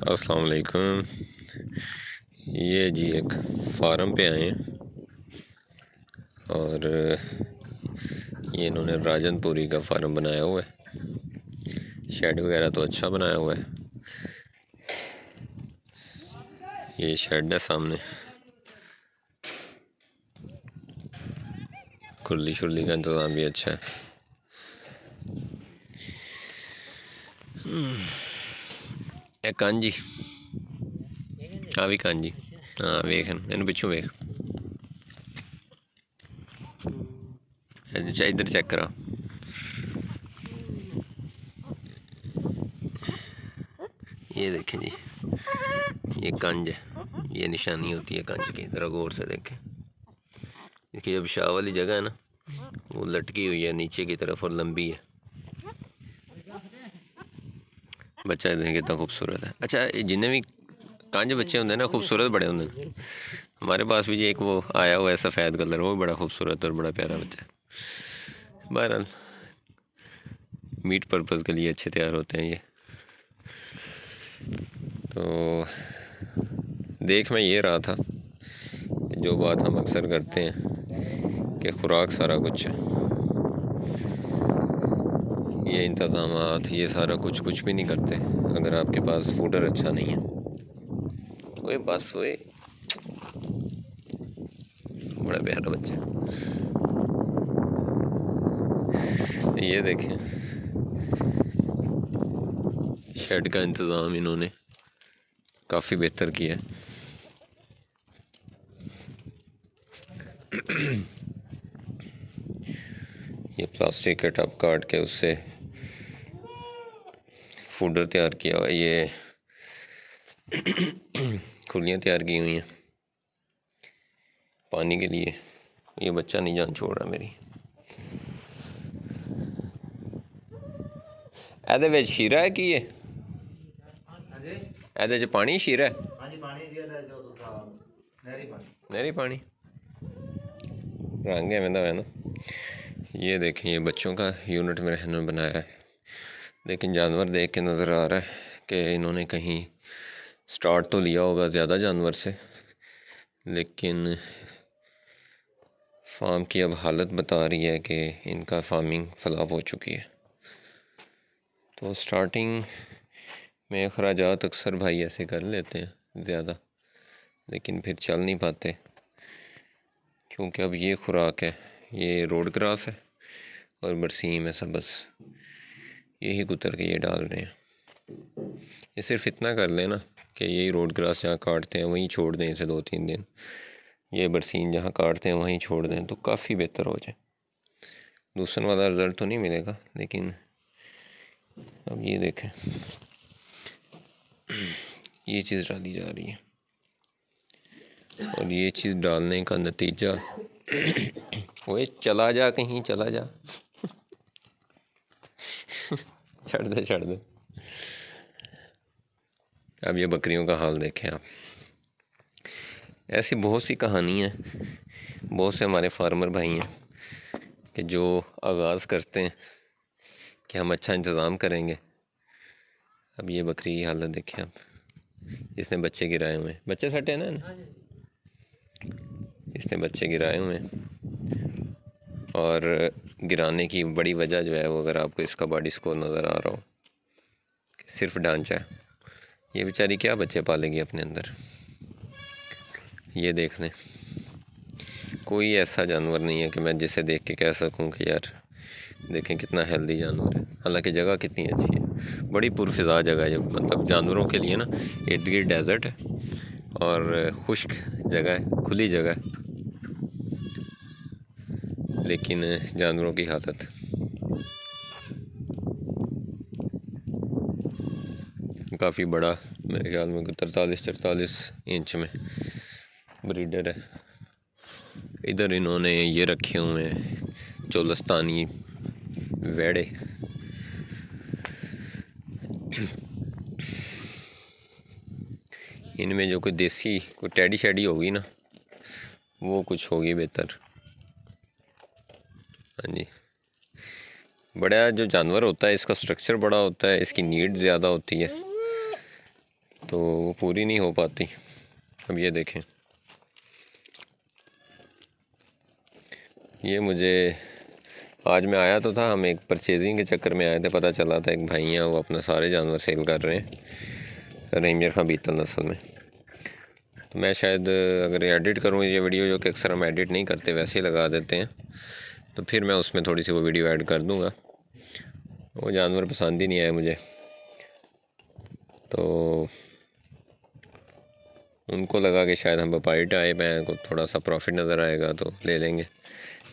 अस्सलाम वालेकुम। ये जी एक फार्म पे आए हैं और ये इन्होंने राजनपुरी का फार्म बनाया हुआ है। शेड वगैरह तो अच्छा बनाया हुआ है। ये शेड है सामने, खुली शुली का इंतज़ाम भी अच्छा है। एक कांजी हाँ भी कांजी हाँ वेख इन पिछू वेख इधर चेक करा। ये देखें जी, ये कंज है, ये निशानी होती है कंज की। ज़रा गौर से देखें, इसकी जब शाह वाली जगह है ना, वो लटकी हुई है नीचे की तरफ और लंबी है। बच्चा देखें कितना खूबसूरत है। अच्छा, जिन्हें भी कंज बच्चे होंगे ना, खूबसूरत बड़े होंगे। हमारे पास भी एक वो आया हुआ है सफ़ेद कलर, वो भी बड़ा खूबसूरत और बड़ा प्यारा बच्चा है। बहरहाल मीट पर्पज़ के लिए अच्छे तैयार होते हैं ये। तो देख मैं ये रहा था कि जो बात हम अक्सर करते हैं कि खुराक सारा कुछ है, ये इंतज़ामात ये सारा कुछ भी नहीं करते अगर आपके पास फूडर अच्छा नहीं है। ओए बस ओए, बड़ा प्यारा बच्चा। ये देखें, शेड का इंतज़ाम इन्होंने काफ़ी बेहतर किया है। ये प्लास्टिक के टब काट के उससे फूडर तैयार किया हुआ है। ये खुलियाँ तैयार की हुई हैं पानी के लिए। ये बच्चा नहीं जान छोड़ रहा मेरी। ਇਹਦੇ ਵਿੱਚ ਹੀਰਾ है कि ये ਇਹਦੇ 'ਚ पानी शीरा है? नहरी पानी रंग है ना। ये देखें, ये बच्चों का यूनिट मेरे इन्होंने बनाया है, लेकिन जानवर देख के नज़र आ रहा है कि इन्होंने कहीं स्टार्ट तो लिया होगा ज़्यादा जानवर से, लेकिन फार्म की अब हालत बता रही है कि इनका फार्मिंग फ़लाप हो चुकी है। तो स्टार्टिंग में अखराजात अक्सर भाई ऐसे कर लेते हैं ज़्यादा, लेकिन फिर चल नहीं पाते, क्योंकि अब ये खुराक है, ये रोड ग्रास है और बरसीम है सब, बस यही कुतर के ये डाल रहे हैं। ये सिर्फ इतना कर लेना कि यही रोड ग्रास जहाँ काटते हैं वहीं छोड़ दें इसे 2-3 दिन, ये बरसीन जहाँ काटते हैं वहीं छोड़ दें तो काफ़ी बेहतर हो जाए। दूसरा वाला रिज़ल्ट तो नहीं मिलेगा, लेकिन अब ये देखें, ये चीज़ डाली जा रही है और ये चीज़ डालने का नतीजा वो चला जा कहीं चला जा छड़ दे। अब ये बकरियों का हाल देखें आप। ऐसी बहुत सी कहानी है, बहुत से हमारे फार्मर भाई हैं कि जो आगाज़ करते हैं कि हम अच्छा इंतज़ाम करेंगे। अब ये बकरी की हालत देखें आप, इसने बच्चे गिराए हुए हैं, बच्चे सटे हैं ना, इसने बच्चे गिराए हुए हैं। और गिराने की बड़ी वजह जो है वो, अगर आपको इसका बॉडी स्कोर नज़र आ रहा हो, सिर्फ ढांचा है। ये बेचारी क्या बच्चे पालेगी अपने अंदर। ये देख लें, कोई ऐसा जानवर नहीं है कि मैं जिसे देख के कह सकूं कि यार देखें कितना हेल्दी जानवर है। हालांकि जगह कितनी अच्छी है, बड़ी पुरफिज़ा जगह है, मतलब जानवरों के लिए ना। इर्द गिर्द डेजर्ट है और खुश्क जगह है, खुली जगह है, लेकिन जानवरों की हालत। काफ़ी बड़ा, मेरे ख्याल में 43-44 इंच में ब्रीडर है। इधर इन्होंने ये रखे हुए हैं चोलस्तानी वेड़े। इनमें जो कोई देसी कोई टैडी शैडी होगी ना, वो कुछ होगी बेहतर। हाँ जी, बड़ा जो जानवर होता है इसका स्ट्रक्चर बड़ा होता है, इसकी नीड ज़्यादा होती है, तो वो पूरी नहीं हो पाती। अब ये देखें, ये मुझे आज मैं आया तो था, हम एक परचेजिंग के चक्कर में आए थे, पता चला था एक भाई हैं वो अपना सारे जानवर सेल कर रहे हैं रेंजर खां बीतल नस्ल में। तो मैं शायद अगर एडिट करूँ ये वीडियो, जो कि अक्सर हम एडिट नहीं करते वैसे ही लगा देते हैं, तो फिर मैं उसमें थोड़ी सी वो वीडियो ऐड कर दूँगा। वो जानवर पसंद ही नहीं आए मुझे, तो उनको लगा कि शायद हम व्यापारी टाइप हैं, को थोड़ा सा प्रॉफिट नज़र आएगा तो ले लेंगे,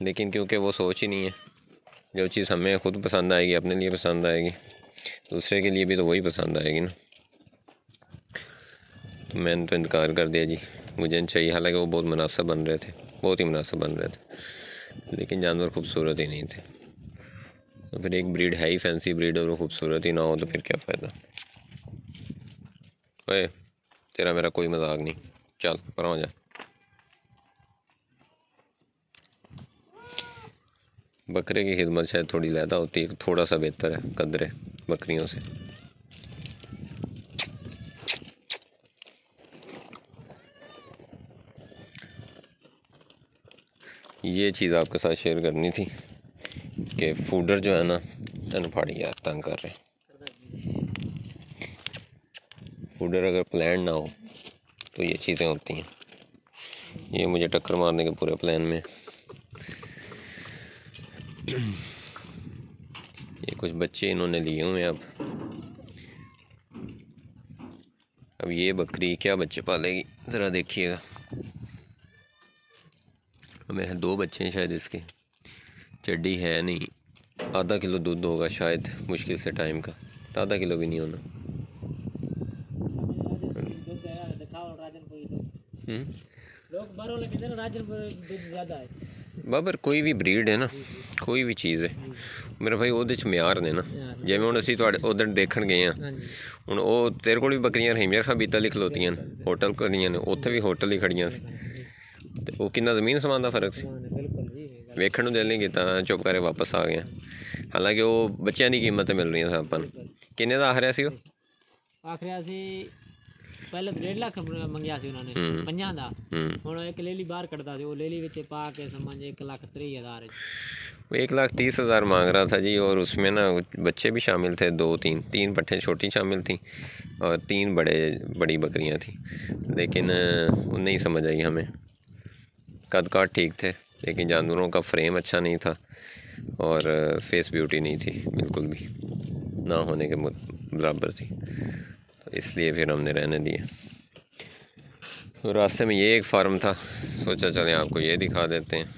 लेकिन क्योंकि वो सोच ही नहीं है, जो चीज़ हमें खुद पसंद आएगी, अपने लिए पसंद आएगी, दूसरे के लिए भी तो वही पसंद आएगी ना। तो मैंने तो इनकार कर दिया जी, मुझे नहीं चाहिए। हालांकि वो बहुत मुनासिब बन रहे थे, बहुत ही मुनासिब बन रहे थे, लेकिन जानवर खूबसूरत ही नहीं थे। तो फिर एक ब्रीड है ही फैंसी ब्रीड, और वो खूबसूरत ही ना हो तो फिर क्या फ़ायदा। ओए तेरा मेरा कोई मजाक नहीं, चल पर हो जा। बकरे की खिदमत शायद थोड़ी ज़्यादा होती है, थोड़ा सा बेहतर है कदरे बकरियों से। ये चीज़ आपके साथ शेयर करनी थी कि फूडर जो है ना, अनफाड़ी यार तंग कर रहे हैं। फूडर अगर प्लान ना हो तो ये चीज़ें होती हैं। ये मुझे टक्कर मारने के पूरे प्लान में। ये कुछ बच्चे इन्होंने लिए हुए हैं। अब ये बकरी क्या बच्चे पालेगी ज़रा देखिएगा। मेरे 2 बच्चे हैं शायद इसके, चड्डी है नहीं, आधा किलो दूध होगा शायद मुश्किल से टाइम का, आधा किलो भी नहीं होना। बाबर कोई भी ब्रीड है ना, कोई भी चीज़ है मेरा भाई, ਉਹਦੇ 'ਚ ਮਿਆਰ ਨੇ ਨਾ। ਜਿਵੇਂ ਹੁਣ ਅਸੀਂ ਤੁਹਾਡੇ ਉਧਰ ਦੇਖਣ ਗਏ ਆ, ਹੁਣ ਉਹ ਤੇਰੇ ਕੋਲ ਵੀ ਬੱਕਰੀਆਂ ਰਹੀਮੀਆਂ ਖਾਂ ਬੀਤਲ ਹੀ ਖਲੋਤੀਆਂ ਨੇ, ਹੋਟਲ ਖੜੀਆਂ ਨੇ, ਉੱਥੇ ਵੀ ਹੋਟਲ ਹੀ ਖੜੀਆਂ ਸੀ, ਤੇ ਉਹ ਕਿੰਨਾ ਜ਼ਮੀਨ ਸਮਾਨ ਦਾ ਫਰਕ ਸੀ। ਵੇਖਣ ਨੂੰ ਦਿਲ ਨਹੀਂ ਕੀਤਾ, ਚੁੱਪ ਕਰਕੇ ਵਾਪਸ ਆ ਗਏ। ਹਾਲਾਂਕਿ ਉਹ ਬੱਚਿਆਂ ਦੀ ਕੀਮਤ ਤੇ ਮਿਲ ਰਹੀਆਂ ਸੀ ਆਪਾਂ ਨੂੰ। ਕਿੰਨੇ ਦਾ ਆਖ ਰਿਹਾ ਸੀ ਉਹ? ਆਖ ਰਿਹਾ ਸੀ ਪਹਿਲਾਂ 1.5 ਲੱਖ ਮੰਗਿਆ ਸੀ ਉਹਨਾਂ ਨੇ, 5 ਦਾ। ਹੁਣ ਇੱਕ ਲੇਲੀ ਬਾਹਰ ਕੱਢਦਾ ਸੀ, ਉਹ ਲੇਲੀ ਵਿੱਚ ਪਾ के समझ 1,30,000। वो 1,30,000 मांग रहा था जी, और उसमें ना बच्चे भी शामिल थे, 2-3 पट्ठे छोटी शामिल थी और 3 बड़ी बकरियां थी, लेकिन वो नहीं समझ आई हमें। कद काट ठीक थे, लेकिन जानवरों का फ्रेम अच्छा नहीं था और फेस ब्यूटी नहीं थी, बिल्कुल भी ना होने के बराबर थी, तो इसलिए फिर हमने रहने दिए। तो रास्ते में ये एक फार्म था, सोचा चलें आपको ये दिखा देते हैं।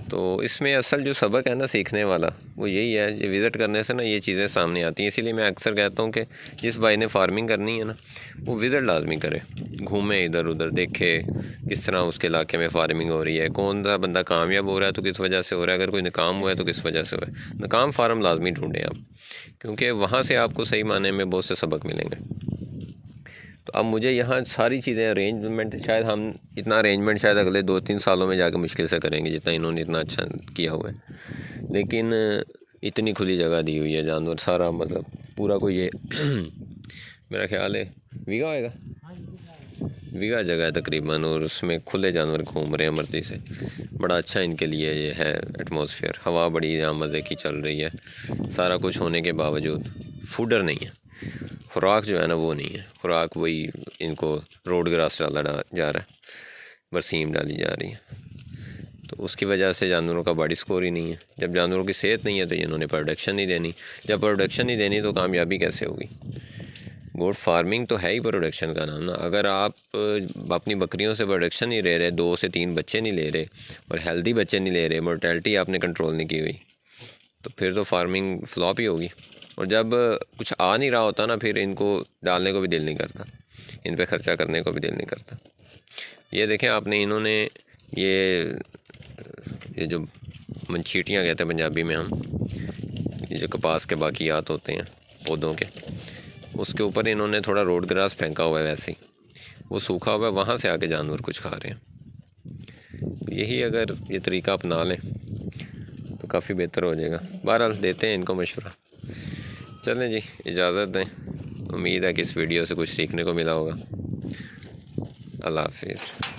तो इसमें असल जो सबक है ना सीखने वाला, वो यही है, ये विज़िट करने से ना ये चीज़ें सामने आती हैं। इसीलिए मैं अक्सर कहता हूँ कि जिस भाई ने फार्मिंग करनी है ना, वो विज़िट लाजमी करे, घूमे इधर उधर, देखे किस तरह उसके इलाके में फार्मिंग हो रही है, कौन सा बंदा कामयाब हो रहा है तो किस वजह से हो रहा है, अगर कोई नाकाम हुआ है तो किस वजह से हुआ है। नाकाम फार्म लाजमी ढूँढें आप, क्योंकि वहाँ से आपको सही माने में बहुत से सबक मिलेंगे। तो अब मुझे यहाँ सारी चीज़ें अरेंजमेंट, शायद हम इतना अरेंजमेंट शायद अगले 2-3 सालों में जाकर मुश्किल से करेंगे, जितना इन्होंने इतना अच्छा किया हुआ है। लेकिन इतनी खुली जगह दी हुई है, जानवर सारा मतलब पूरा कोई ये मेरा ख्याल है बीघा होएगा, बीघा जगह है तकरीबन, और उसमें खुले जानवर घूम रहे हैं मर्जी से। बड़ा अच्छा इनके लिए ये है एटमॉस्फेयर, हवा बड़ी यहाँ मज़े की चल रही है, सारा कुछ होने के बावजूद फूडर नहीं है, खुराक जो है ना वो नहीं है। खुराक वही इनको रोड ग्रास डाला जा रहा है, बरसीम डाली जा रही है, तो उसकी वजह से जानवरों का बॉडी स्कोर ही नहीं है। जब जानवरों की सेहत नहीं है तो इन्होंने प्रोडक्शन नहीं देनी, जब प्रोडक्शन नहीं देनी तो कामयाबी कैसे होगी। गोट फार्मिंग तो है ही प्रोडक्शन का नाम ना। अगर आप अपनी बकरियों से प्रोडक्शन नहीं ले रहे, 2 से 3 बच्चे नहीं ले रहे और हेल्दी बच्चे नहीं ले रहे, मोर्टेलिटी आपने कंट्रोल नहीं की हुई, तो फिर तो फार्मिंग फ्लॉप ही होगी। और जब कुछ आ नहीं रहा होता ना, फिर इनको डालने को भी दिल नहीं करता, इन पे ख़र्चा करने को भी दिल नहीं करता। ये देखें आपने, इन्होंने ये जो मंचीटियाँ कहते हैं पंजाबी में हम, ये जो कपास के बाकियात होते हैं पौधों के, उसके ऊपर इन्होंने थोड़ा रोड ग्रास फेंका हुआ है, वैसे ही वो सूखा हुआ है, वहाँ से आके जानवर कुछ खा रहे हैं। तो यही अगर ये तरीका अपना लें तो काफ़ी बेहतर हो जाएगा। बहरहाल देते हैं इनको मशवरा। चलें जी, इजाज़त दें, उम्मीद है कि इस वीडियो से कुछ सीखने को मिला होगा। अल्लाह हाफिज़।